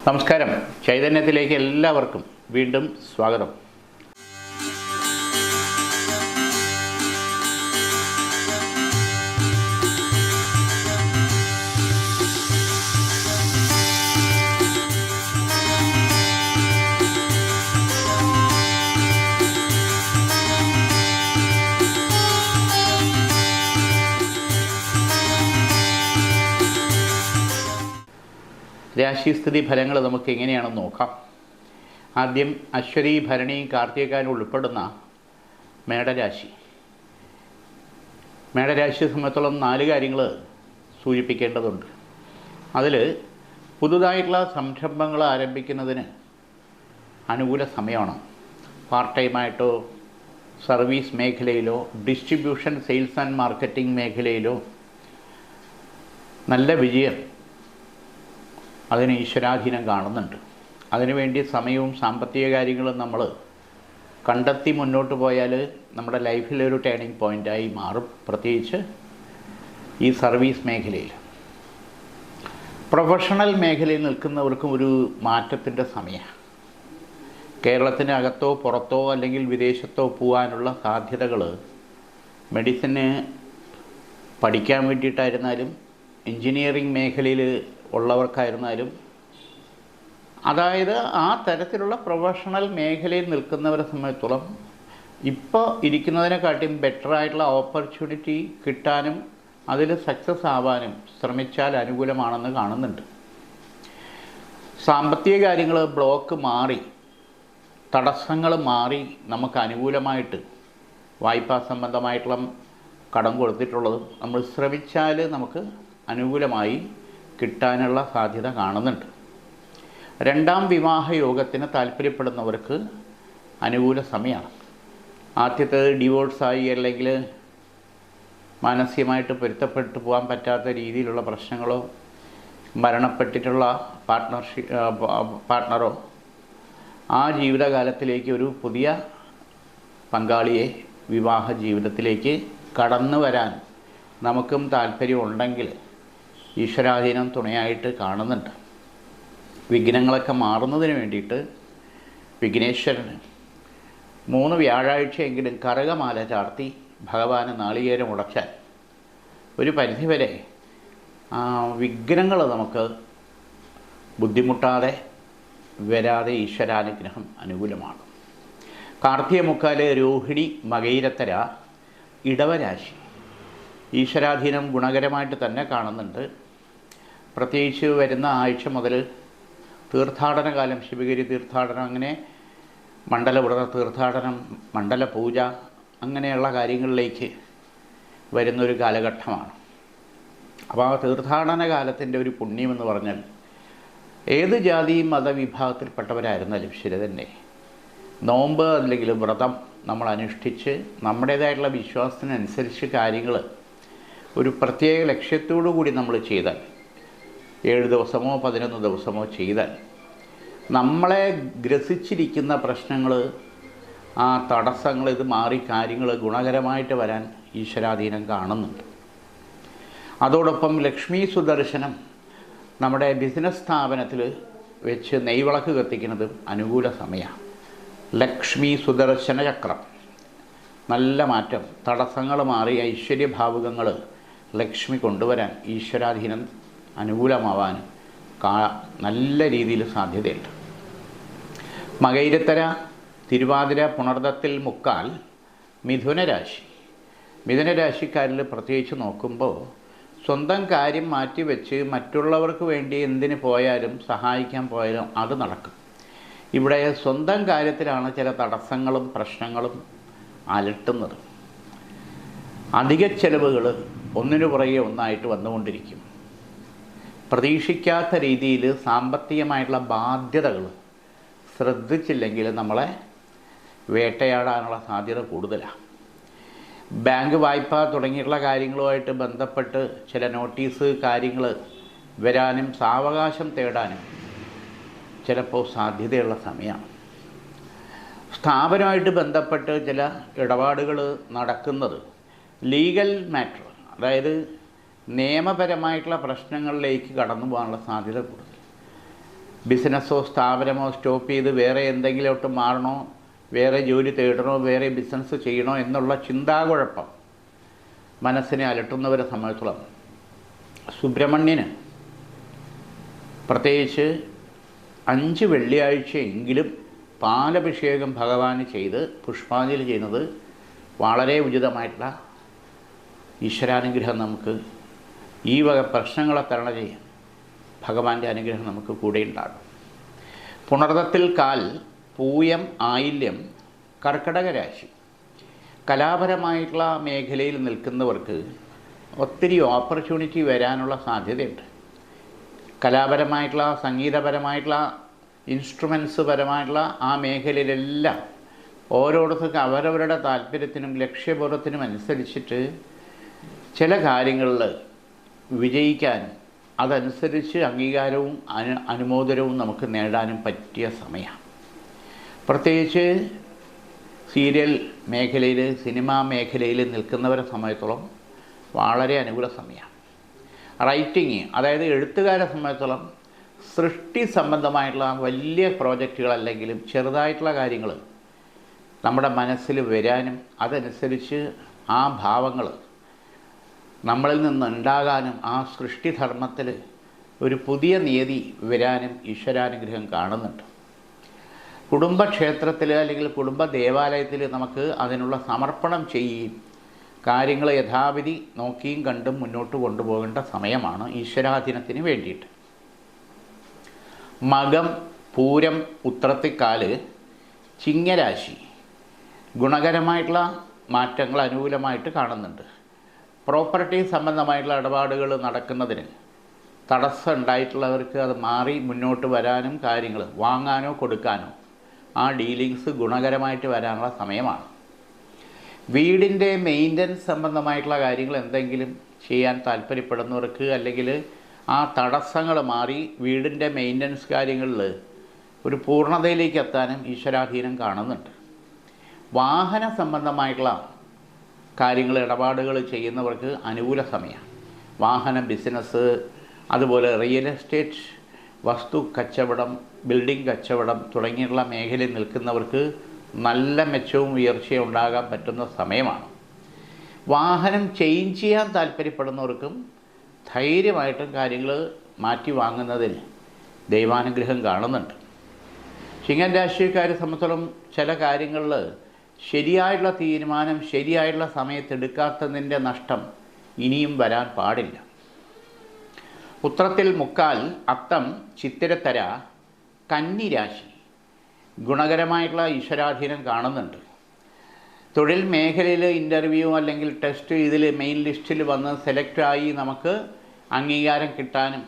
നമസ്കാരം. ചൈതന്യത്തിലേക്ക് എല്ലാവർക്കും വീണ്ടും സ്വാഗതം. രാശിസ്ഥിതി ഫലങ്ങൾ നമുക്ക് എങ്ങനെയാണെന്ന് നോക്കാം. ആദ്യം അശ്വതി, ഭരണി, കാർത്തികക്കാരും ഉൾപ്പെടുന്ന മേടരാശി. മേടരാശിയെ സംബന്ധിച്ചോളം 4 കാര്യങ്ങൾ സൂചിപ്പിക്കേണ്ടതുണ്ട്. അതിൽ പുതുതായിട്ടുള്ള സംരംഭങ്ങൾ ആരംഭിക്കുന്നതിന് അനുകൂല സമയമാണ്. പാർട്ട് ടൈമായിട്ടോ സർവീസ് മേഖലയിലോ ഡിസ്ട്രിബ്യൂഷൻ, സെയിൽസ് ആൻഡ് മാർക്കറ്റിംഗ് മേഖലയിലോ നല്ല വിജയം, അതിന് ഈശ്വരാധീനം കാണുന്നുണ്ട്. അതിനുവേണ്ടി സമയവും സാമ്പത്തിക കാര്യങ്ങളും നമ്മൾ കണ്ടെത്തി മുന്നോട്ട് പോയാൽ നമ്മുടെ ലൈഫിലൊരു ടേണിംഗ് പോയിൻ്റായി മാറും. പ്രത്യേകിച്ച് ഈ സർവീസ് മേഖലയിൽ, പ്രൊഫഷണൽ മേഖലയിൽ നിൽക്കുന്നവർക്കും ഒരു മാറ്റത്തിൻ്റെ സമയമാണ്. കേരളത്തിനകത്തോ പുറത്തോ അല്ലെങ്കിൽ വിദേശത്തോ പോകാനുള്ള സാധ്യതകൾ മെഡിസിന് പഠിക്കാൻ വേണ്ടിയിട്ടായിരുന്നാലും എൻജിനീയറിംഗ് മേഖലയിൽ ഉള്ളവർക്കായിരുന്നാലും, അതായത് ആ തരത്തിലുള്ള പ്രൊഫഷണൽ മേഖലയിൽ നിൽക്കുന്നവരെ സംബന്ധിച്ചോളം ഇപ്പോൾ ഇരിക്കുന്നതിനെക്കാട്ടിയും ബെറ്ററായിട്ടുള്ള ഓപ്പർച്യൂണിറ്റി കിട്ടാനും അതിൽ സക്സസ് ആവാനും ശ്രമിച്ചാൽ അനുകൂലമാണെന്ന് കാണുന്നുണ്ട്. സാമ്പത്തിക കാര്യങ്ങൾ ബ്ലോക്ക് മാറി, തടസ്സങ്ങൾ മാറി നമുക്ക് അനുകൂലമായിട്ട് വായ്പാ സംബന്ധമായിട്ടുള്ള കടം കൊടുത്തിട്ടുള്ളതും നമ്മൾ ശ്രമിച്ചാൽ നമുക്ക് അനുകൂലമായി കിട്ടാനുള്ള സാധ്യത കാണുന്നുണ്ട്. 2ാം വിവാഹ യോഗത്തിന് താല്പര്യപ്പെടുന്നവർക്ക് അനുകൂല സമയമാണ്. ആദ്യത്തേത് ഡിവോഴ്സായി അല്ലെങ്കിൽ മാനസികമായിട്ട് പൊരുത്തപ്പെട്ടു പോകാൻ പറ്റാത്ത രീതിയിലുള്ള പ്രശ്നങ്ങളോ മരണപ്പെട്ടിട്ടുള്ള പാർട്ട്ണറോ ആ ജീവിതകാലത്തിലേക്ക് ഒരു പുതിയ പങ്കാളിയെ വിവാഹ ജീവിതത്തിലേക്ക് കടന്നു വരാൻ നമുക്കും താല്പര്യമുണ്ടെങ്കിൽ ഈശ്വരാധീനം തുണയായിട്ട് കാണുന്നുണ്ട്. വിഘ്നങ്ങളൊക്കെ മാറുന്നതിന് വേണ്ടിയിട്ട് വിഘ്നേശ്വരന് 3 വ്യാഴാഴ്ചയെങ്കിലും കറുകമാല ചാർത്തി ഭഗവാന് നാളികേരം ഉടച്ചാൽ ഒരു പരിധിവരെ വിഘ്നങ്ങൾ നമുക്ക് ബുദ്ധിമുട്ടാതെ വരാതെ ഈശ്വരാനുഗ്രഹം അനുകൂലമാണ്. കാർത്തിക മുക്കാല്, രോഹിണി, മകയിരത്തര, ഇടവരാശി. ഈശ്വരാധീനം ഗുണകരമായിട്ട് തന്നെ കാണുന്നുണ്ട്. പ്രത്യേകിച്ച് വരുന്ന ആഴ്ച മുതൽ തീർത്ഥാടന കാലം, ശിവഗിരി തീർത്ഥാടനം, അങ്ങനെ മണ്ഡലവ്രത തീർത്ഥാടനം, മണ്ഡല പൂജ, അങ്ങനെയുള്ള കാര്യങ്ങളിലേക്ക് വരുന്നൊരു കാലഘട്ടമാണ്. അപ്പോൾ ആ തീർത്ഥാടന കാലത്തിൻ്റെ ഒരു പുണ്യമെന്ന് പറഞ്ഞാൽ ഏത് ജാതി മതവിഭാഗത്തിൽപ്പെട്ടവരായിരുന്നാലും ശരി തന്നെ നോമ്പ് അല്ലെങ്കിൽ വ്രതം നമ്മൾ അനുഷ്ഠിച്ച് നമ്മുടേതായിട്ടുള്ള വിശ്വാസത്തിനനുസരിച്ച് കാര്യങ്ങൾ ഒരു പ്രത്യേക ലക്ഷ്യത്തോടു കൂടി നമ്മൾ ചെയ്താൽ, 7 ദിവസമോ 11 ദിവസമോ ചെയ്താൽ നമ്മളെ ഗ്രസിച്ചിരിക്കുന്ന പ്രശ്നങ്ങൾ, ആ തടസ്സങ്ങൾ, ഇത് മാറി കാര്യങ്ങൾ ഗുണകരമായിട്ട് വരാൻ ഈശ്വരാധീനം കാണുന്നുണ്ട്. അതോടൊപ്പം ലക്ഷ്മി സുദർശനം നമ്മുടെ ബിസിനസ് സ്ഥാപനത്തിൽ വെച്ച് നെയ്വിളക്ക് കത്തിക്കുന്നതും അനുകൂല സമയമാണ്. ലക്ഷ്മി സുദർശന ചക്രം, നല്ല മാറ്റം, തടസ്സങ്ങൾ മാറി ഐശ്വര്യഭാവുകങ്ങൾ ലക്ഷ്മി കൊണ്ടുവരാൻ ഈശ്വരാധീനം അനുകൂലമാവാൻ നല്ല രീതിയിൽ സാധ്യതയുണ്ട്. മകയിരത്തര, തിരുവാതിര, പുണർദത്തിൽ മുക്കാൽ, മിഥുനരാശി. മിഥുനരാശിക്കാരിൽ പ്രത്യേകിച്ച് നോക്കുമ്പോൾ സ്വന്തം കാര്യം മാറ്റിവെച്ച് മറ്റുള്ളവർക്ക് വേണ്ടി എന്തിന് പോയാലും സഹായിക്കാൻ പോയാലും അത് നടക്കും. ഇവിടെ സ്വന്തം കാര്യത്തിലാണ് ചില തടസ്സങ്ങളും പ്രശ്നങ്ങളും അലട്ടുന്നത്. അധിക ചെലവുകൾ ഒന്നിനു പുറകെ ഒന്നായിട്ട് വന്നുകൊണ്ടിരിക്കും. പ്രതീക്ഷിക്കാത്ത രീതിയിൽ സാമ്പത്തികമായിട്ടുള്ള ബാധ്യതകൾ ശ്രദ്ധിച്ചില്ലെങ്കിൽ നമ്മളെ വേട്ടയാടാനുള്ള സാധ്യത കൂടുതലാണ്. ബാങ്ക് വായ്പ തുടങ്ങിയിട്ടുള്ള കാര്യങ്ങളുമായിട്ട് ബന്ധപ്പെട്ട് ചില നോട്ടീസ് കാര്യങ്ങൾ വരാനും സാവകാശം തേടാനും ചിലപ്പോൾ സാധ്യതയുള്ള സമയമാണ്. സ്ഥാപനമായിട്ട് ബന്ധപ്പെട്ട് ചില ഇടപാടുകൾ നടക്കുന്നത് ലീഗൽ മാറ്റർ, അതായത് നിയമപരമായിട്ടുള്ള പ്രശ്നങ്ങളിലേക്ക് കടന്നു പോകാനുള്ള സാധ്യത കൂടുതൽ. ബിസിനസ്സോ സ്ഥാപനമോ സ്റ്റോപ്പ് ചെയ്ത് വേറെ എന്തെങ്കിലോട്ട് മാറണോ, വേറെ ജോലി തേടണോ, വേറെ ബിസിനസ് ചെയ്യണോ എന്നുള്ള ചിന്താകുഴപ്പം മനസ്സിനെ അലട്ടുന്നവരെ സംബന്ധിച്ചോളം സുബ്രഹ്മണ്യന് പ്രത്യേകിച്ച് 5 വെള്ളിയാഴ്ചയെങ്കിലും പാലഭിഷേകം ഭഗവാന് ചെയ്ത് പുഷ്പാഞ്ജലി ചെയ്യുന്നത് വളരെ ഉചിതമായിട്ടുള്ള ഈശ്വരാനുഗ്രഹം നമുക്ക് ഈ വക പ്രശ്നങ്ങളെ തരണം ചെയ്യാൻ ഭഗവാന്റെ അനുഗ്രഹം നമുക്ക് കൂടെ ഉണ്ടാകും. പുണർദത്തിൽ കാൽ, പൂയം, ആയില്യം, കർക്കടക രാശി. കലാപരമായിട്ടുള്ള മേഖലയിൽ നിൽക്കുന്നവർക്ക് ഒത്തിരി ഓപ്പർച്യൂണിറ്റി വരാനുള്ള സാധ്യതയുണ്ട്. കലാപരമായിട്ടുള്ള, സംഗീതപരമായിട്ടുള്ള, ഇൻസ്ട്രുമെൻറ്റ്സ് പരമായിട്ടുള്ള ആ മേഖലയിലെല്ലാം ഓരോരുത്തർക്ക് അവരവരുടെ താല്പര്യത്തിനും ലക്ഷ്യബോധത്തിനും അനുസരിച്ചിട്ട് ചില കാര്യങ്ങളിൽ വിജയിക്കാനും അതനുസരിച്ച് അംഗീകാരവും അനുമോദനവും നമുക്ക് നേടാനും പറ്റിയ സമയമാണ്. പ്രത്യേകിച്ച് സീരിയൽ മേഖലയിൽ, സിനിമാ മേഖലയിൽ നിൽക്കുന്നവരെ സംബന്ധിച്ചോളം വളരെ അനുകൂല സമയമാണ്. റൈറ്റിങ്, അതായത് എഴുത്തുകാരെ സംബന്ധിച്ചോളം സൃഷ്ടി സംബന്ധമായിട്ടുള്ള വലിയ പ്രോജക്റ്റുകളല്ലെങ്കിലും ചെറുതായിട്ടുള്ള കാര്യങ്ങൾ നമ്മുടെ മനസ്സിൽ വരാനും അതനുസരിച്ച് ആ ഭാവങ്ങൾ നമ്മളിൽ നിന്നുണ്ടാകാനും ആ സൃഷ്ടിധർമ്മത്തിൽ ഒരു പുതിയ നിയതി വരാനും ഈശ്വരാനുഗ്രഹം കാണുന്നുണ്ട്. കുടുംബക്ഷേത്രത്തിൽ അല്ലെങ്കിൽ കുടുംബ ദേവാലയത്തിൽ നമുക്ക് അതിനുള്ള സമർപ്പണം ചെയ്യുകയും കാര്യങ്ങൾ യഥാവിധി നോക്കിയും കണ്ടും മുന്നോട്ട് കൊണ്ടുപോകേണ്ട സമയമാണ് ഈശ്വരാധീനത്തിന് വേണ്ടിയിട്ട്. മകം, പൂരം, ഉത്രത്തിക്കാല്, ചിങ്ങരാശി. ഗുണകരമായിട്ടുള്ള മാറ്റങ്ങൾ അനുകൂലമായിട്ട് കാണുന്നുണ്ട്. പ്രോപ്പർട്ടി സംബന്ധമായിട്ടുള്ള ഇടപാടുകൾ നടക്കുന്നതിന് തടസ്സം ഉണ്ടായിട്ടുള്ളവർക്ക് അത് മാറി മുന്നോട്ട് വരാനും കാര്യങ്ങൾ വാങ്ങാനോ കൊടുക്കാനോ ആ ഡീലിങ്സ് ഗുണകരമായിട്ട് വരാനുള്ള സമയമാണ്. വീടിൻ്റെ മെയിൻ്റനൻസ് സംബന്ധമായിട്ടുള്ള കാര്യങ്ങൾ എന്തെങ്കിലും ചെയ്യാൻ താല്പര്യപ്പെടുന്നവർക്ക് അല്ലെങ്കിൽ ആ തടസ്സങ്ങൾ മാറി വീടിൻ്റെ മെയിൻ്റനൻസ് കാര്യങ്ങളിൽ ഒരു പൂർണ്ണതയിലേക്ക് എത്താനും ഈശ്വരാധീനം കാണുന്നുണ്ട്. വാഹന സംബന്ധമായിട്ടുള്ള കാര്യങ്ങൾ, ഇടപാടുകൾ ചെയ്യുന്നവർക്ക് അനുകൂല സമയമാണ്. വാഹന ബിസിനസ്, അതുപോലെ റിയൽ എസ്റ്റേറ്റ്, വസ്തു കച്ചവടം, ബിൽഡിംഗ് കച്ചവടം തുടങ്ങിയുള്ള മേഖലയിൽ നിൽക്കുന്നവർക്ക് നല്ല മെച്ചവും ഉയർച്ചയും ഉണ്ടാകാൻ പറ്റുന്ന സമയമാണ്. വാഹനം ചേഞ്ച് ചെയ്യാൻ താല്പര്യപ്പെടുന്നവർക്കും ധൈര്യമായിട്ടും കാര്യങ്ങൾ മാറ്റി വാങ്ങുന്നതിന് ദൈവാനുഗ്രഹം കാണുന്നുണ്ട്. ചിങ്ങൻ രാശിക്കാരെ സംബന്ധിച്ചിടത്തോളം ചില കാര്യങ്ങളിൽ ശരിയായിട്ടുള്ള തീരുമാനം ശരിയായിട്ടുള്ള സമയത്തെടുക്കാത്തതിൻ്റെ നഷ്ടം ഇനിയും വരാൻ പാടില്ല. ഉത്രത്തിൽ മുക്കാൽ, അത്തം, ചിത്തിരത്തര, കന്നിരാശി. ഗുണകരമായിട്ടുള്ള ഈശ്വരാധീനം കാണുന്നുണ്ട്. തൊഴിൽ മേഖലയിൽ ഇൻ്റർവ്യൂ അല്ലെങ്കിൽ ടെസ്റ്റ് ഇതിൽ മെയിൻ ലിസ്റ്റിൽ വന്ന് സെലക്റ്റായി നമുക്ക് അംഗീകാരം കിട്ടാനും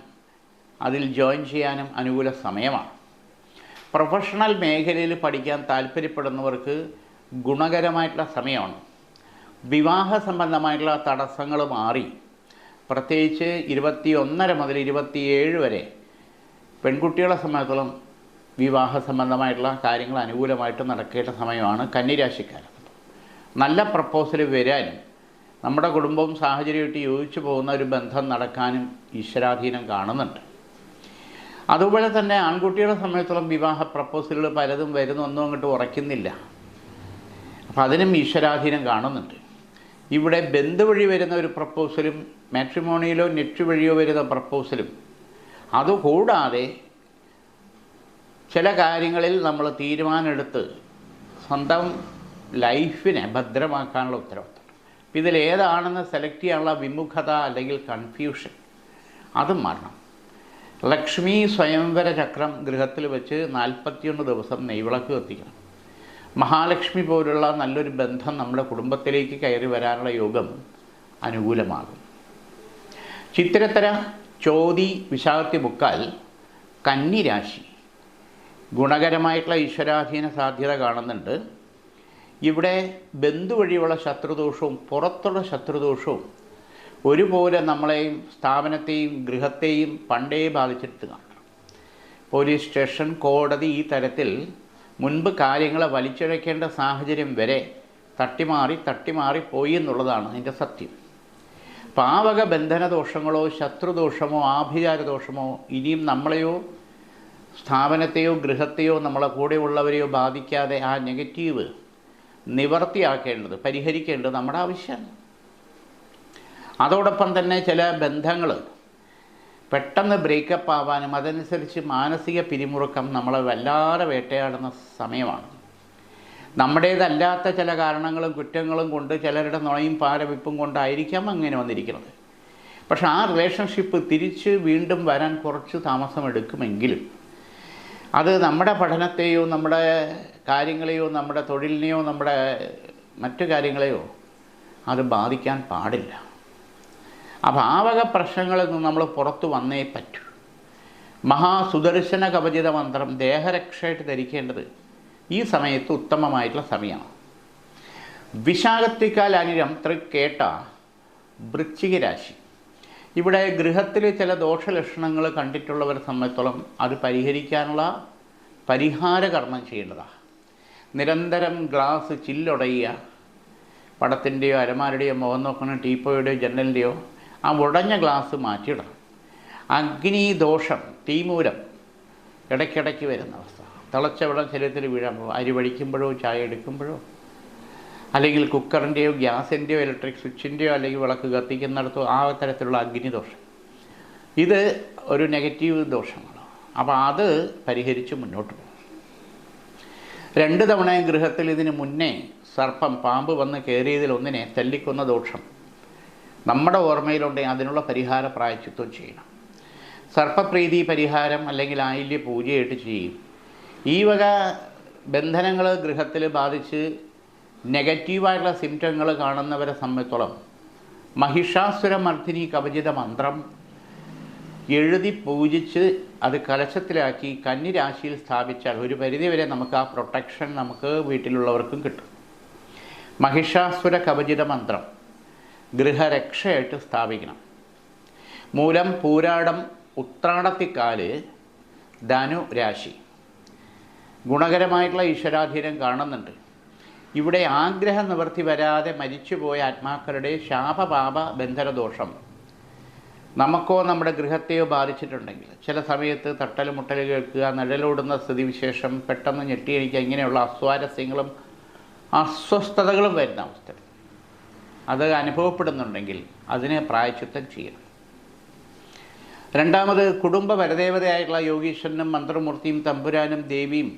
അതിൽ ജോയിൻ ചെയ്യാനും അനുകൂല സമയമാണ്. പ്രൊഫഷണൽ മേഖലയിൽ പഠിക്കാൻ താല്പര്യപ്പെടുന്നവർക്ക് ഗുണകരമായിട്ടുള്ള സമയമാണ്. വിവാഹ സംബന്ധമായിട്ടുള്ള തടസ്സങ്ങൾ മാറി പ്രത്യേകിച്ച് 21 മുതൽ 27 വരെ പെൺകുട്ടികളെ സംബന്ധിച്ചിടത്തോളം വിവാഹ സംബന്ധമായിട്ടുള്ള കാര്യങ്ങൾ അനുകൂലമായിട്ട് നടക്കേണ്ട സമയമാണ്. കന്നിരാശിക്കാരൻ നല്ല പ്രപ്പോസൽ വരാനും നമ്മുടെ കുടുംബവും സാഹചര്യമായിട്ട് യോജിച്ചു പോകുന്ന ഒരു ബന്ധം നടക്കാനും ഈശ്വരാധീനം കാണുന്നുണ്ട്. അതുപോലെ തന്നെ ആൺകുട്ടികളെ സംബന്ധിച്ചിടത്തോളം വിവാഹ പ്രപ്പോസലുകൾ പലതും വരുന്നൊന്നും അങ്ങോട്ട് ഉറയ്ക്കുന്നില്ല. അപ്പം അതിനും ഈശ്വരാധീനം കാണുന്നുണ്ട്. ഇവിടെ ബന്ധു വഴി വരുന്ന ഒരു പ്രപ്പോസലും മാട്രിമോണിയിലോ നെറ്റ് വഴിയോ വരുന്ന പ്രപ്പോസലും അതുകൂടാതെ ചില കാര്യങ്ങളിൽ നമ്മൾ തീരുമാനമെടുത്ത് സ്വന്തം ലൈഫിനെ ഭദ്രമാക്കാനുള്ള ഉത്തരവാദിത്വം. ഇതിലേതാണെന്ന് സെലക്ട് ചെയ്യാനുള്ള വിമുഖത അല്ലെങ്കിൽ കൺഫ്യൂഷൻ അതും മാറണം. ലക്ഷ്മി സ്വയംവര ചക്രം ഗൃഹത്തിൽ വെച്ച് 41 ദിവസം നെയ്വിളക്ക് കത്തിക്കണം. മഹാലക്ഷ്മി പോലുള്ള നല്ലൊരു ബന്ധം നമ്മുടെ കുടുംബത്തിലേക്ക് കയറി വരാനുള്ള യോഗം അനുകൂലമാകും. ചിത്തിരത്തര, ചോതി, വിശാഖത്തി മുക്കാൽ, കന്നിരാശി. ഗുണകരമായിട്ടുള്ള ഈശ്വരാധീന സാധ്യത കാണുന്നുണ്ട്. ഇവിടെ ബന്ധു വഴിയുള്ള ശത്രുദോഷവും പുറത്തുള്ള ശത്രുദോഷവും ഒരുപോലെ നമ്മളെയും സ്ഥാപനത്തെയും ഗൃഹത്തെയും പണ്ടേ ബാധിച്ചിട്ട് കാണണം. പോലീസ് സ്റ്റേഷൻ, കോടതി ഈ തരത്തിൽ മുൻപ് കാര്യങ്ങളെ വലിച്ചിഴക്കേണ്ട സാഹചര്യം വരെ തട്ടിമാറി പോയി എന്നുള്ളതാണ് അതിൻ്റെ സത്യം. അപ്പോൾ ആ വക ബന്ധനദോഷങ്ങളോ ശത്രുദോഷമോ ആഭിചാരദോഷമോ ഇനിയും നമ്മളെയോ സ്ഥാപനത്തെയോ ഗൃഹത്തെയോ നമ്മളെ കൂടെയുള്ളവരെയോ ബാധിക്കാതെ ആ നെഗറ്റീവ് നിവർത്തിയാക്കേണ്ടത്, പരിഹരിക്കേണ്ടത് നമ്മുടെ ആവശ്യമാണ്. അതോടൊപ്പം തന്നെ ചില ബന്ധങ്ങൾ പെട്ടെന്ന് ബ്രേക്കപ്പ് ആവാനും അതനുസരിച്ച് മാനസിക പിരിമുറുക്കം നമ്മളെ വല്ലാതെ വേട്ടയാടുന്ന സമയമാണ്. നമ്മുടേതല്ലാത്ത ചില കാരണങ്ങളും കുറ്റങ്ങളും കൊണ്ട്, ചിലരുടെ നുണയും പാരവിപ്പും കൊണ്ടായിരിക്കാം അങ്ങനെ വന്നിരിക്കുന്നത്. പക്ഷെ ആ റിലേഷൻഷിപ്പ് തിരിച്ച് വീണ്ടും വരാൻ കുറച്ച് താമസമെടുക്കുമെങ്കിലും അത് നമ്മുടെ പഠനത്തെയോ നമ്മുടെ കാര്യങ്ങളെയോ നമ്മുടെ തൊഴിലിനെയോ നമ്മുടെ മറ്റു കാര്യങ്ങളെയോ അത് ബാധിക്കാൻ പാടില്ല. അപ്പോൾ ആ വക പ്രശ്നങ്ങളിൽ നിന്ന് നമ്മൾ പുറത്തു വന്നേ പറ്റൂ. മഹാസുദർശന കവചിത മന്ത്രം ദേഹരക്ഷയായിട്ട് ധരിക്കേണ്ടത് ഈ സമയത്ത് ഉത്തമമായിട്ടുള്ള സമയമാണ്. വിശാഖത്തിക്കാൽ അനിരം തൃക്കേട്ട വൃശ്ചിക രാശി. ഇവിടെ ഗൃഹത്തിൽ ചില ദോഷലക്ഷണങ്ങൾ കണ്ടിട്ടുള്ളവരെ സംബന്ധിച്ചോളം അത് പരിഹരിക്കാനുള്ള പരിഹാര കർമ്മം ചെയ്യേണ്ടതാണ്. നിരന്തരം ഗ്ലാസ് ചില്ലൊടയുക, പടത്തിൻ്റെയോ അരമാരുടെയോ മുഖം നോക്കുന്ന ടീപ്പോയുടെയോ ജനലിൻ്റെയോ ആ ഉടഞ്ഞ ഗ്ലാസ് മാറ്റിയിടണം. അഗ്നി ദോഷം, തീമൂലം ഇടയ്ക്കിടയ്ക്ക് വരുന്ന അവസ്ഥ, തിളച്ച വെള്ളം ശരീരത്തിൽ വീഴുമ്പോൾ, അരി വടിക്കുമ്പോഴോ ചായ എടുക്കുമ്പോഴോ അല്ലെങ്കിൽ കുക്കറിൻ്റെയോ ഗ്യാസിൻ്റെയോ ഇലക്ട്രിക് സ്വിച്ചിൻ്റെയോ അല്ലെങ്കിൽ വിളക്ക് കത്തിക്കുന്നിടത്തോ ആ തരത്തിലുള്ള അഗ്നിദോഷം, ഇത് ഒരു നെഗറ്റീവ് ദോഷമാണ്. അപ്പോൾ അത് പരിഹരിച്ച് മുന്നോട്ട് പോകും. 2 തവണ ഗൃഹത്തിൽ ഇതിന് മുന്നേ സർപ്പം, പാമ്പ് വന്ന് കയറിയതിലൊന്നിനെ തല്ലിക്കൊന്ന ദോഷം നമ്മുടെ ഓർമ്മയിലുണ്ടെങ്കിൽ അതിനുള്ള പരിഹാര പ്രായശ്ചിത്വം ചെയ്യണം. സർപ്പപ്രീതി പരിഹാരം അല്ലെങ്കിൽ ആയില്യ പൂജയായിട്ട് ചെയ്യും. ഈ വക ബന്ധനങ്ങൾ ഗൃഹത്തിൽ ബാധിച്ച് നെഗറ്റീവായിട്ടുള്ള സിംറ്റങ്ങൾ കാണുന്നവരെ സംബന്ധിച്ചോളം മഹിഷാസുരമർദ്ദിനി കവചിത മന്ത്രം എഴുതി പൂജിച്ച് അത് കലശത്തിലാക്കി കന്നിരാശിയിൽ സ്ഥാപിച്ചാൽ ഒരു പരിധിവരെ നമുക്ക് ആ പ്രൊട്ടക്ഷൻ നമുക്ക് വീട്ടിലുള്ളവർക്കും കിട്ടും. മഹിഷാസുര കവചിത മന്ത്രം ഗൃഹരക്ഷയായിട്ട് സ്ഥാപിക്കണം. മൂലം, പൂരാടം, ഉത്രാടത്തിക്കാല് ധനു രാശി ഗുണകരമായിട്ടുള്ള ഈശ്വരാധീനം കാണുന്നുണ്ട്. ഇവിടെ ആഗ്രഹ നിവൃത്തി വരാതെ മരിച്ചുപോയ ആത്മാക്കളുടെ ശാപപാപ ബന്ധനദോഷം നമുക്കോ നമ്മുടെ ഗൃഹത്തെയോ ബാധിച്ചിട്ടുണ്ടെങ്കിൽ ചില സമയത്ത് തട്ടൽ മുട്ടൽ കേൾക്കുക, നിഴലോടുന്ന സ്ഥിതിവിശേഷം, പെട്ടെന്ന് ഞെട്ടിയടിക്കുക, ഇങ്ങനെയുള്ള അസ്വാരസ്യങ്ങളും അസ്വസ്ഥതകളും വരുന്ന അവസ്ഥ അത് അനുഭവപ്പെടുന്നുണ്ടെങ്കിൽ അതിന് പ്രായശ്ചിത്തം ചെയ്യണം. രണ്ടാമത്, കുടുംബ പരദേവതയായിട്ടുള്ള യോഗീശ്വരനും മന്ത്രമൂർത്തിയും തമ്പുരാനും ദേവിയും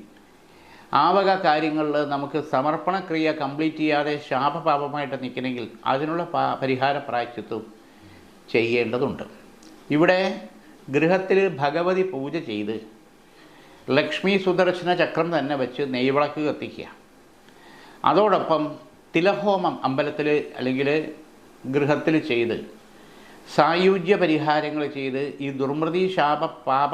ആ വക കാര്യങ്ങളിൽ നമുക്ക് സമർപ്പണക്രിയ കംപ്ലീറ്റ് ചെയ്യാതെ ശാപപാപമായിട്ട് നിൽക്കണമെങ്കിൽ അതിനുള്ള പരിഹാര പ്രായശ്ചിത്വം ചെയ്യേണ്ടതുണ്ട്. ഇവിടെ ഗൃഹത്തിൽ ഭഗവതി പൂജ ചെയ്ത് ലക്ഷ്മി സുദർശന ചക്രം തന്നെ വെച്ച് നെയ്വിളക്ക് കത്തിക്കുക. അതോടൊപ്പം തിലഹോമം അമ്പലത്തിൽ അല്ലെങ്കിൽ ഗൃഹത്തിൽ ചെയ്ത് സായുജ്യ പരിഹാരങ്ങൾ ചെയ്ത് ഈ ദുർമൃതി ശാപ പാപ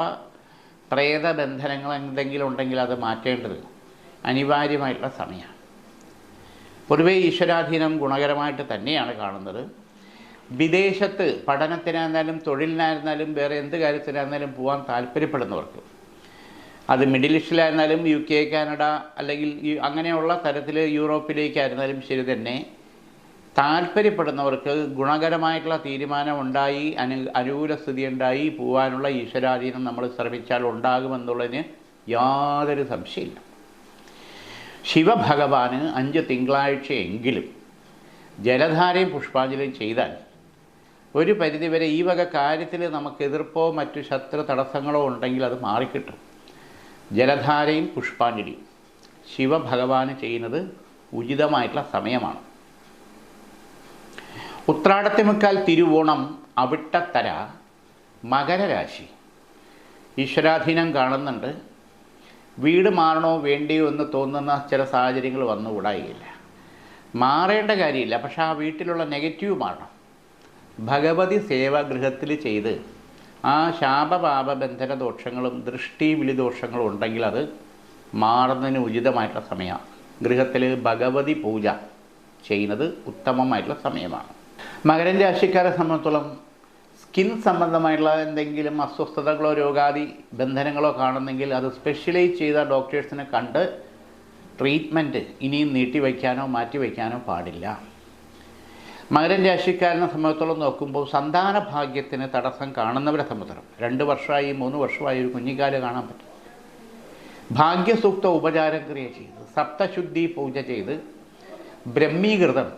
പ്രേത ബന്ധനങ്ങൾ എന്തെങ്കിലും ഉണ്ടെങ്കിൽ അത് മാറ്റേണ്ടത് അനിവാര്യമായിട്ടുള്ള സമയമാണ്. പൊതുവേ ഈശ്വരാധീനം ഗുണകരമായിട്ട് തന്നെയാണ് കാണുന്നത്. വിദേശത്ത് പഠനത്തിനായിരുന്നാലും തൊഴിലിനായിരുന്നാലും വേറെ എന്ത് കാര്യത്തിനായിരുന്നാലും പോകാൻ താല്പര്യപ്പെടുന്നവർക്ക്, അത് മിഡിൽ ഈസ്റ്റിലായിരുന്നാലും UK, കാനഡ അല്ലെങ്കിൽ അങ്ങനെയുള്ള തരത്തിൽ യൂറോപ്പിലേക്കായിരുന്നാലും ശരി തന്നെ, താല്പര്യപ്പെടുന്നവർക്ക് ഗുണകരമായിട്ടുള്ള തീരുമാനമുണ്ടായി അനുകൂല സ്ഥിതി ഉണ്ടായി പോകാനുള്ള ഈശ്വരാധീനം നമ്മൾ ശ്രമിച്ചാൽ ഉണ്ടാകുമെന്നുള്ളതിന് യാതൊരു സംശയമില്ല. ശിവഭഗവാന് 5 തിങ്കളാഴ്ചയെങ്കിലും ജലധാരയും പുഷ്പാഞ്ജലിയും ചെയ്താൽ ഒരു പരിധിവരെ ഈ വക കാര്യത്തിൽ നമുക്ക് എതിർപ്പോ മറ്റു ശത്രു തടസ്സങ്ങളോ ഉണ്ടെങ്കിൽ അത് മാറിക്കിട്ടും. ജലധാരയും പുഷ്പാഞ്ജലിയും ശിവഭഗവാന് ചെയ്യുന്നത് ഉചിതമായിട്ടുള്ള സമയമാണ്. ഉത്രാടത്തിമുക്കാൽ തിരുവോണം അവിട്ടത്തര മകരരാശി ഈശ്വരാധീനം കാണുന്നുണ്ട്. വീട് മാറണോ വേണ്ടിയോ എന്ന് തോന്നുന്ന ചില സാഹചര്യങ്ങൾ വന്നുകൂടായില്ല. മാറേണ്ട കാര്യമില്ല, പക്ഷെ ആ വീട്ടിലുള്ള നെഗറ്റീവ് മാറണം. ഭഗവതി സേവ ഗൃഹത്തിൽ ചെയ്ത് ആ ശാപപാപ ബന്ധന ദോഷങ്ങളും ദൃഷ്ടി വിളിദോഷങ്ങളും ഉണ്ടെങ്കിൽ അത് മാറുന്നതിന് ഉചിതമായിട്ടുള്ള സമയമാണ്. ഗൃഹത്തിൽ ഭഗവതി പൂജ ചെയ്യുന്നത് ഉത്തമമായിട്ടുള്ള സമയമാണ്. മകരൻ രാശിക്കാരെ സംബന്ധിച്ചോളം സ്കിൻ സംബന്ധമായിട്ടുള്ള എന്തെങ്കിലും അസ്വസ്ഥതകളോ രോഗാദി ബന്ധനങ്ങളോ കാണുന്നെങ്കിൽ അത് സ്പെഷ്യലൈസ് ചെയ്ത ഡോക്ടേഴ്സിനെ കണ്ട് ട്രീറ്റ്മെൻറ്റ് ഇനിയും നീട്ടിവയ്ക്കാനോ മാറ്റിവയ്ക്കാനോ പാടില്ല. മകരൻ രാശിക്കാരനെ സംബന്ധിച്ചോളം നോക്കുമ്പോൾ സന്താന ഭാഗ്യത്തിന് തടസ്സം കാണുന്നവരെ സംബന്ധിച്ചിടത്തോളം 2 വർഷമായി 3 വർഷമായി ഒരു കുഞ്ഞിക്കാല് കാണാൻ പറ്റും, ഭാഗ്യസൂക്ത ഉപചാരക്രിയ ചെയ്ത് സപ്തശുദ്ധി പൂജ ചെയ്ത് ബ്രഹ്മീകൃതം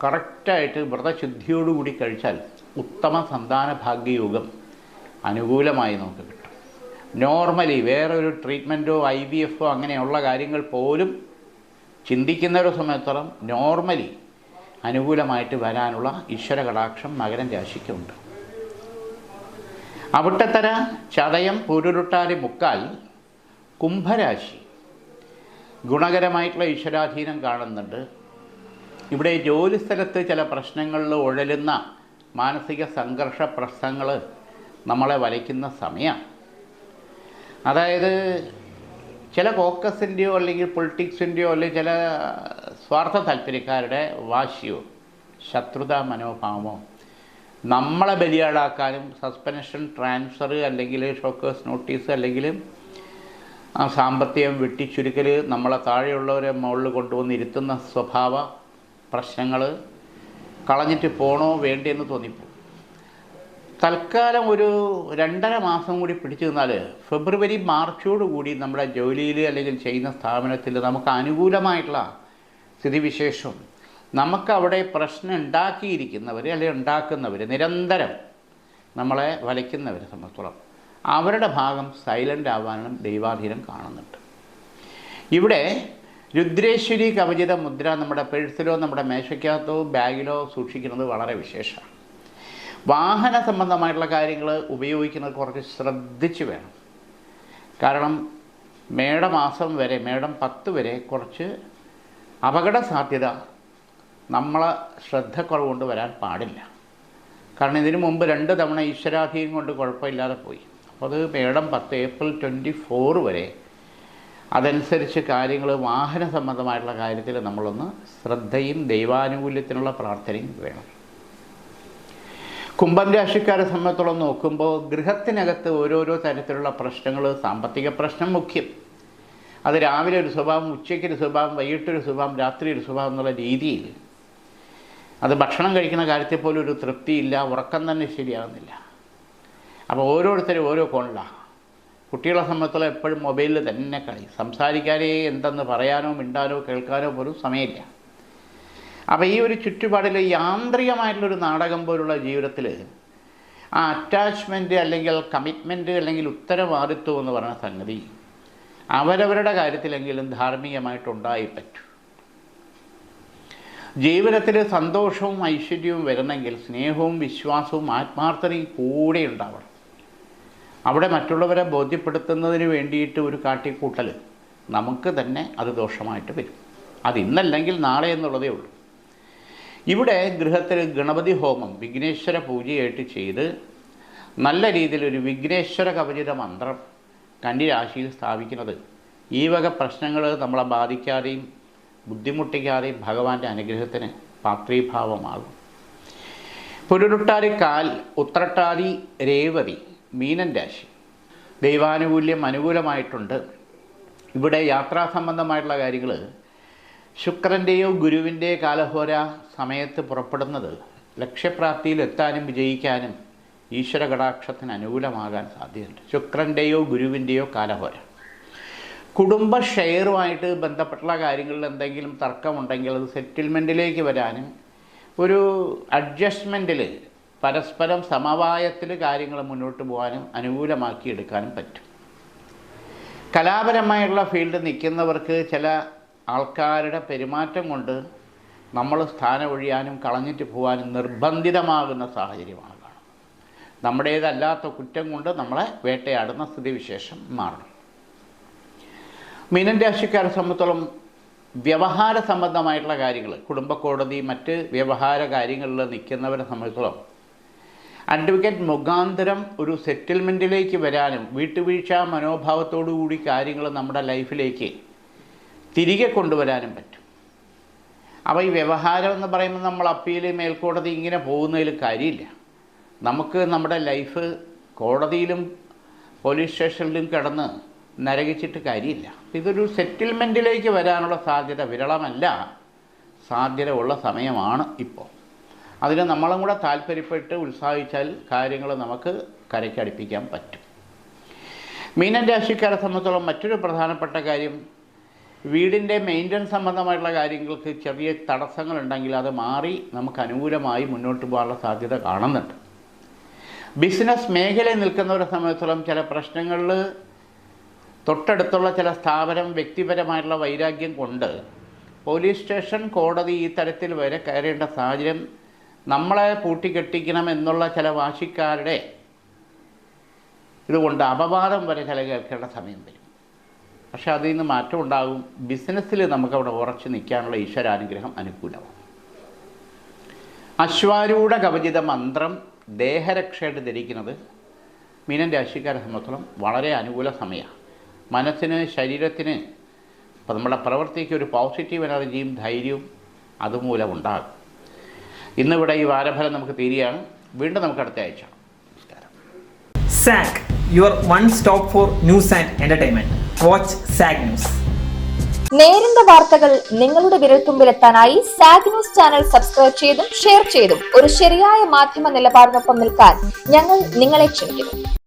കറക്റ്റായിട്ട് വ്രതശുദ്ധിയോടുകൂടി കഴിച്ചാൽ ഉത്തമ സന്താന ഭാഗ്യയോഗം അനുകൂലമായി നമുക്ക് കിട്ടും. നോർമലി വേറൊരു ട്രീറ്റ്മെൻറ്റോ IVF അങ്ങനെയുള്ള കാര്യങ്ങൾ പോലും ചിന്തിക്കുന്ന ഒരു സമയത്തോളം നോർമലി അനുകൂലമായിട്ട് വരാനുള്ള ഈശ്വര കടാക്ഷം മകരം രാശിക്കുണ്ട്. അവിട്ടത്തര, ചതയം, പുരുരുട്ടാതി, മുക്കാൽ, കുംഭരാശി ഗുണകരമായിട്ടുള്ള ഈശ്വരാധീനം കാണുന്നുണ്ട്. ഇവിടെ ജോലിസ്ഥലത്ത് ചില പ്രശ്നങ്ങളിൽ ഉഴലുന്ന മാനസിക സംഘർഷ പ്രശ്നങ്ങൾ നമ്മളെ വലയ്ക്കുന്ന സമയമാണ്. അതായത് ചില കോക്കസിൻ്റെയോ അല്ലെങ്കിൽ പൊളിറ്റിക്സിൻ്റെയോ അല്ലെങ്കിൽ ചില സ്വാർത്ഥ താല്പര്യക്കാരുടെ വാശിയോ ശത്രുതാ മനോഭാവമോ നമ്മളെ ബലിയാടാക്കാനും സസ്പെൻഷൻ, ട്രാൻസ്ഫർ അല്ലെങ്കിൽ ഷോക്കേഴ്സ് നോട്ടീസ് അല്ലെങ്കിൽ സാമ്പത്തികം വെട്ടിച്ചുരുക്കൽ, നമ്മളെ താഴെയുള്ളവരെ മുകളിൽ കൊണ്ടുവന്ന് ഇരുത്തുന്ന സ്വഭാവ പ്രശ്നങ്ങൾ കളഞ്ഞിട്ട് പോണോ വേണ്ടിയെന്ന് തോന്നിപ്പോകും. തൽക്കാലം ഒരു 2.5 മാസം കൂടി പിടിച്ചു നിന്നാൽ ഫെബ്രുവരി മാർച്ചോടുകൂടി നമ്മുടെ ജോലിയിൽ അല്ലെങ്കിൽ ചെയ്യുന്ന സ്ഥാപനത്തിൽ നമുക്ക് അനുകൂലമായിട്ടുള്ള സ്ഥിതിവിശേഷം, നമുക്കവിടെ പ്രശ്നം ഉണ്ടാക്കിയിരിക്കുന്നവർ അല്ലെങ്കിൽ ഉണ്ടാക്കുന്നവർ, നിരന്തരം നമ്മളെ വലയ്ക്കുന്നവരെ സംബന്ധിച്ചോളം അവരുടെ ഭാഗം സൈലൻ്റ് ആവാനും ദൈവാധീനം കാണുന്നുണ്ട്. ഇവിടെ രുദ്രേശ്വരി കവചിത മുദ്ര നമ്മുടെ പേഴ്സിലോ നമ്മുടെ മേശയ്ക്കകത്തോ ബാഗിലോ സൂക്ഷിക്കുന്നത് വളരെ വിശേഷമാണ്. വാഹന സംബന്ധമായിട്ടുള്ള കാര്യങ്ങൾ ഉപയോഗിക്കുന്നത് കുറച്ച് ശ്രദ്ധിച്ച് വേണം. കാരണം മേടമാസം വരെ, മേടം 10 വരെ കുറച്ച് അപകട സാധ്യത നമ്മളെ ശ്രദ്ധക്കുറവുകൊണ്ട് വരാൻ പാടില്ല. കാരണം ഇതിനു മുമ്പ് 2 തവണ ഈശ്വരാധീനം കൊണ്ട് കുഴപ്പമില്ലാതെ പോയി. അപ്പോൾ അത് മേടം 10 ഏപ്രിൽ 24 വരെ അതനുസരിച്ച് കാര്യങ്ങൾ വാഹന സംബന്ധമായിട്ടുള്ള കാര്യത്തിൽ നമ്മളൊന്ന് ശ്രദ്ധയും ദൈവാനുകൂല്യത്തിനുള്ള പ്രാർത്ഥനയും വേണം. കുംഭം രാശിക്കാരെ സംബന്ധിച്ചോളം നോക്കുമ്പോൾ ഗൃഹത്തിനകത്ത് ഓരോരോ തരത്തിലുള്ള പ്രശ്നങ്ങൾ, സാമ്പത്തിക പ്രശ്നം മുഖ്യം. അത് രാവിലെ ഒരു സ്വഭാവം, ഉച്ചയ്ക്കൊരു സ്വഭാവം, വൈകിട്ടൊരു സ്വഭാവം, രാത്രി ഒരു സ്വഭാവം എന്നുള്ള രീതിയിൽ അത് ഭക്ഷണം കഴിക്കുന്ന കാര്യത്തിൽ പോലും ഒരു തൃപ്തിയില്ല, ഉറക്കം തന്നെ ശരിയാകുന്നില്ല. അപ്പോൾ ഓരോരുത്തരും ഓരോ കോണിലാണ്. കുട്ടികളെ സംബന്ധിച്ചോളം എപ്പോഴും മൊബൈലിൽ തന്നെ കളി, സംസാരിക്കാനേ എന്തെന്ന് പറയാനോ മിണ്ടാനോ കേൾക്കാനോ പോലും സമയമില്ല. അപ്പോൾ ഈ ഒരു ചുറ്റുപാടിൽ യാന്ത്രികമായിട്ടുള്ളൊരു നാടകം പോലുള്ള ജീവിതത്തിൽ ആ അറ്റാച്ച്മെൻറ്റ് അല്ലെങ്കിൽ കമ്മിറ്റ്മെൻറ്റ് അല്ലെങ്കിൽ ഉത്തരവാദിത്വം എന്ന് പറയുന്ന സംഗതി അവരവരുടെ കാര്യത്തിലെങ്കിലും ധാർമ്മികമായിട്ടുണ്ടായി പറ്റും. ജീവിതത്തിൽ സന്തോഷവും ഐശ്വര്യവും വരണമെങ്കിൽ സ്നേഹവും വിശ്വാസവും ആത്മാർത്ഥതയും കൂടെ ഉണ്ടാവണം. അവിടെ മറ്റുള്ളവരെ ബോധ്യപ്പെടുത്തുന്നതിന് വേണ്ടിയിട്ട് ഒരു കാട്ടിക്കൂട്ടൽ നമുക്ക് തന്നെ അത് ദോഷമായിട്ട് വരും. അത് ഇന്നല്ലെങ്കിൽ നാളെ എന്നുള്ളതേ ഉള്ളൂ. ഇവിടെ ഗൃഹത്തിൽ ഗണപതി ഹോമം വിഘ്നേശ്വര പൂജയായിട്ട് ചെയ്ത് നല്ല രീതിയിൽ ഒരു വിഘ്നേശ്വര കവചിത മന്ത്രം കന്നിരാശിയിൽ സ്ഥാപിക്കുന്നത് ഈ വക പ്രശ്നങ്ങൾ നമ്മളെ ബാധിക്കാതെയും ബുദ്ധിമുട്ടിക്കാതെയും ഭഗവാന്റെ അനുഗ്രഹത്തിന് പാത്രീഭാവമാകും. പുരുരുട്ടാതി, കാൽ, ഉത്രട്ടാതി, രേവതി മീനൻ രാശി ദൈവാനുകൂല്യം അനുകൂലമായിട്ടുണ്ട്. ഇവിടെ യാത്രാ സംബന്ധമായിട്ടുള്ള കാര്യങ്ങൾ ശുക്രൻ്റെയോ ഗുരുവിൻ്റെയോ കാലഹോര സമയത്ത് പുറപ്പെടുന്നത് ലക്ഷ്യപ്രാപ്തിയിൽ എത്താനും വിജയിക്കാനും ഈശ്വര കടാക്ഷത്തിന് അനുകൂലമാകാൻ സാധ്യതയുണ്ട്. ശുക്രൻ്റെയോ ഗുരുവിൻ്റെയോ കാലഹോര. കുടുംബ ഷെയറുമായിട്ട് ബന്ധപ്പെട്ടുള്ള കാര്യങ്ങളിൽ എന്തെങ്കിലും തർക്കമുണ്ടെങ്കിൽ അത് സെറ്റിൽമെൻറ്റിലേക്ക് വരാനും ഒരു അഡ്ജസ്റ്റ്മെൻറ്റിൽ പരസ്പരം സമവായത്തിൽ കാര്യങ്ങൾ മുന്നോട്ട് പോകാനും അനുകൂലമാക്കി എടുക്കാനും പറ്റും. കലാപരമായുള്ള ഫീൽഡിൽ നിൽക്കുന്നവർക്ക് ചില ആൾക്കാരുടെ പെരുമാറ്റം കൊണ്ട് നമ്മൾ സ്ഥാനം ഒഴിയാനും കളഞ്ഞിട്ട് പോകാനും നിർബന്ധിതമാകുന്ന സാഹചര്യമാണ് കാണുന്നത്. നമ്മുടേതല്ലാത്ത കുറ്റം കൊണ്ട് നമ്മളെ വേട്ടയാടുന്ന സ്ഥിതിവിശേഷം മാറണം. മീനൻ രാശിക്കാരെ സംബന്ധിച്ചോളം വ്യവഹാര സംബന്ധമായിട്ടുള്ള കാര്യങ്ങൾ, കുടുംബ കോടതി, മറ്റ് വ്യവഹാര കാര്യങ്ങളിൽ നിൽക്കുന്നവരെ സംബന്ധിച്ചോളം അഡ്വക്കേറ്റ് മുഖാന്തരം ഒരു സെറ്റിൽമെൻറ്റിലേക്ക് വരാനും വീട്ടുവീഴ്ച മനോഭാവത്തോടു കൂടി കാര്യങ്ങൾ നമ്മുടെ ലൈഫിലേക്ക് തിരികെ കൊണ്ടുവരാനും പറ്റും. അപ്പോൾ ഈ വ്യവഹാരം എന്ന് പറയുമ്പോൾ നമ്മൾ അപ്പീൽ, മേൽക്കോടതി ഇങ്ങനെ പോകുന്നതിൽ കാര്യമില്ല. നമുക്ക് നമ്മുടെ ലൈഫ് കോടതിയിലും പോലീസ് സ്റ്റേഷനിലും കിടന്ന് നരകിച്ചിട്ട് കാര്യമില്ല. ഇതൊരു സെറ്റിൽമെൻറ്റിലേക്ക് വരാനുള്ള സാധ്യത വിരളമല്ല, സാധ്യത ഉള്ള സമയമാണ് ഇപ്പോൾ. അതിന് നമ്മളും കൂടെ താല്പര്യപ്പെട്ട് ഉത്സാഹിച്ചാൽ കാര്യങ്ങൾ നമുക്ക് കരയ്ക്കടുപ്പിക്കാൻ പറ്റും. മീനൻ രാശിക്കാരെ സംബന്ധിച്ചോളം മറ്റൊരു പ്രധാനപ്പെട്ട കാര്യം, വീടിൻ്റെ മെയിൻ്റനൻസ് സംബന്ധമായിട്ടുള്ള കാര്യങ്ങൾക്ക് ചെറിയ തടസ്സങ്ങളുണ്ടെങ്കിൽ അത് മാറി നമുക്ക് അനുകൂലമായി മുന്നോട്ട് പോകാനുള്ള സാധ്യത കാണുന്നുണ്ട്. ബിസിനസ് മേഖലയിൽ നിൽക്കുന്നവരെ സംബന്ധിച്ചോളം ചില പ്രശ്നങ്ങളിൽ തൊട്ടടുത്തുള്ള ചില സ്ഥാപനം വ്യക്തിപരമായിട്ടുള്ള വൈരാഗ്യം കൊണ്ട് പോലീസ് സ്റ്റേഷൻ, കോടതി ഈ തരത്തിൽ വരെ കയറേണ്ട സാഹചര്യം, നമ്മളെ പൂട്ടിക്കെട്ടിക്കണം എന്നുള്ള ചില വാശിക്കാരുടെ ഇതുകൊണ്ട് അപവാദം വരെ ചില കേൾക്കേണ്ട സമയം വരും. പക്ഷെ അതിൽ നിന്ന് മാറ്റം ഉണ്ടാകും. ബിസിനസ്സിൽ നമുക്കവിടെ ഉറച്ചു നിൽക്കാനുള്ള ഈശ്വരാനുഗ്രഹം അനുകൂലമാണ്. അശ്വാരൂഢ കവചിത മന്ത്രം ദേഹരക്ഷയായിട്ട് ധരിക്കുന്നത് മീനൻ രാശിക്കാരെ സംബന്ധിച്ചിടത്തോളം വളരെ അനുകൂല സമയമാണ്. മനസ്സിന്, ശരീരത്തിന്, അപ്പോൾ നമ്മുടെ പ്രവൃത്തിക്ക് ഒരു പോസിറ്റീവ് എനർജിയും ധൈര്യവും അതുമൂലം ഉണ്ടാകും. ഇന്നിവിടെ ഈ വാരഫലം നമുക്ക് തീരുകയാണ്. വീണ്ടും നമുക്ക് അടുത്ത ആഴ്ച. നമസ്കാരം. SAG, your one stop for news and entertainment. Watch SAG News. നേരിന്റെ വാർത്തകൾ നിങ്ങളുടെ വിരൽത്തുമ്പിലെത്താനായി സാഗ് ന്യൂസ് ചാനൽ സബ്സ്ക്രൈബ് ചെയ്തും ഷെയർ ചെയ്തും ഒരു ശരിയായ മാധ്യമ നിലപാടിനൊപ്പം നിൽക്കാൻ ഞങ്ങൾ നിങ്ങളെ ക്ഷണിക്കുന്നു.